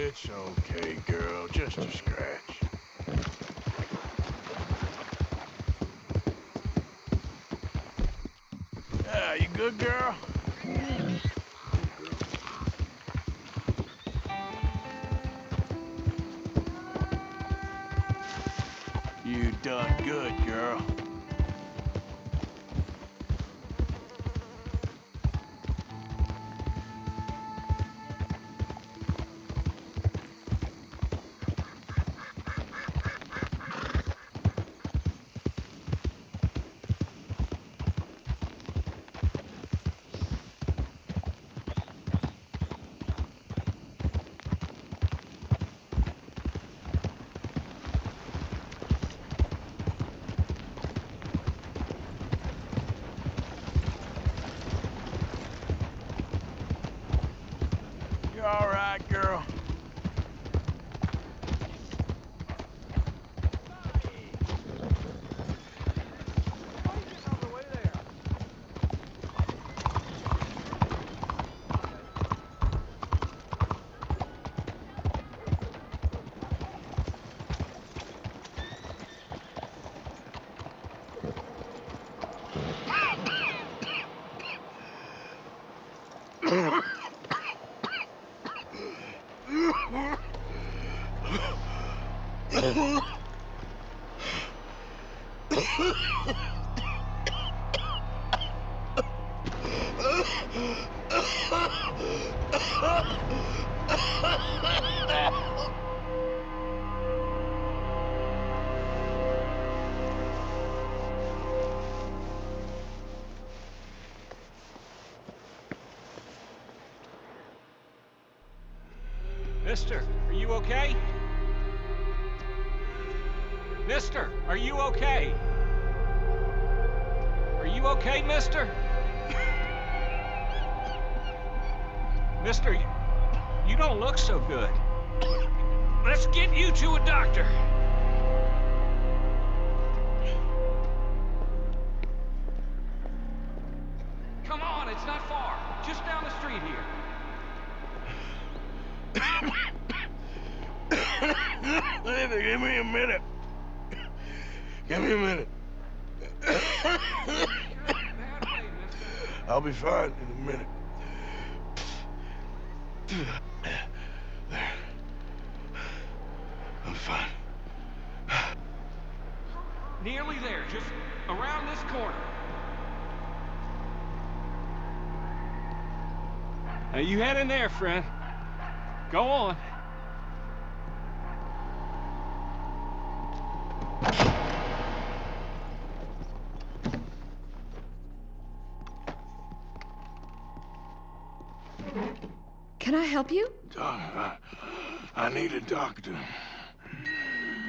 It's okay, girl. Just a scratch. Ah, you good, girl? You done good, girl. You all right, girl? Mister, are you okay? Mister, are you okay? Are you okay, mister? Mister, you don't look so good. Let's get you to a doctor. Come on, it's not far. Just down the street here. Give me a minute. Give me a minute. I'll be fine in a minute. There. I'm fine. Nearly there, just around this corner. Now you head in there, friend. Go on. Can I help you? I need a doctor.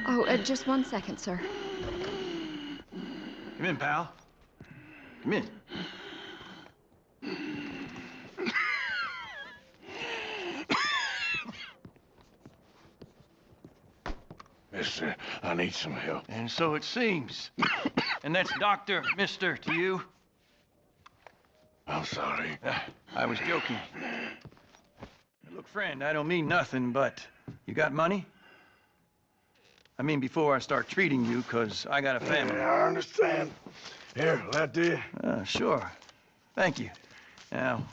Oh, just 1 second, sir. Come in, pal. Come in. Mister, I need some help. And so it seems. And that's Dr. Mister to you? I'm sorry. I was joking. Look, friend, I don't mean nothing, but you got money? I mean, before I start treating you, 'cause I got a family. Yeah, I understand. Here, will that do you? Sure. Thank you. Now,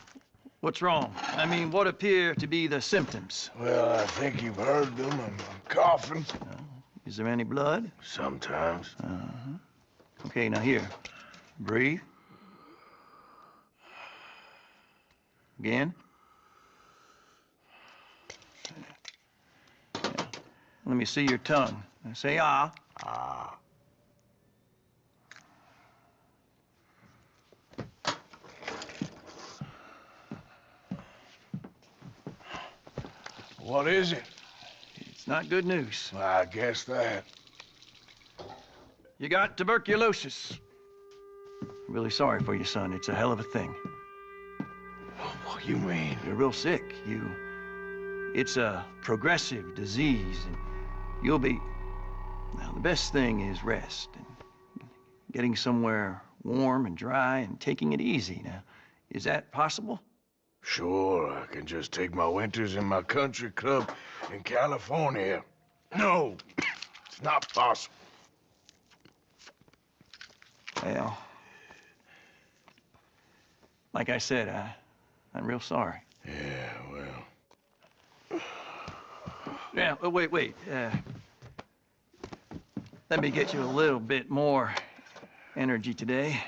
what's wrong? I mean, what appear to be the symptoms? Well, I think you've heard them. I'm coughing. Is there any blood? Sometimes. Okay, now here. Breathe. Again. Let me see your tongue. Now say ah. Ah. What is it? It's not good news. I guess that. You got tuberculosis. Really sorry for you, son. It's a hell of a thing. What do you mean? You're real sick. It's a progressive disease, and you'll be... Now, the best thing is rest, and getting somewhere warm and dry and taking it easy. Now, is that possible? Sure, I can just take my winters in my country club in California. No, it's not possible. Well, like I said, I'm real sorry. Yeah, well... Yeah, wait. Let me get you a little bit more energy today.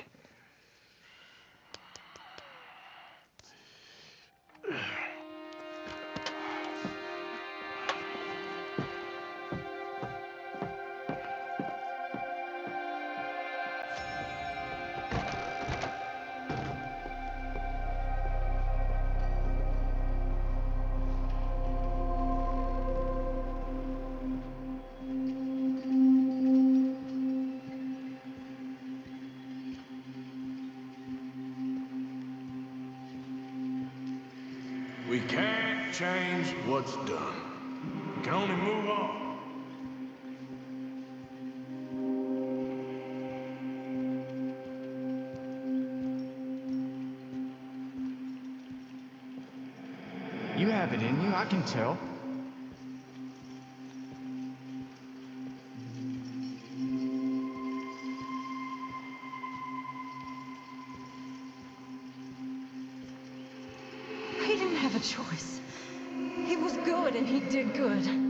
We can't change what's done. We can only move on. You have it in you, I can tell. He didn't have a choice. He was good and he did good.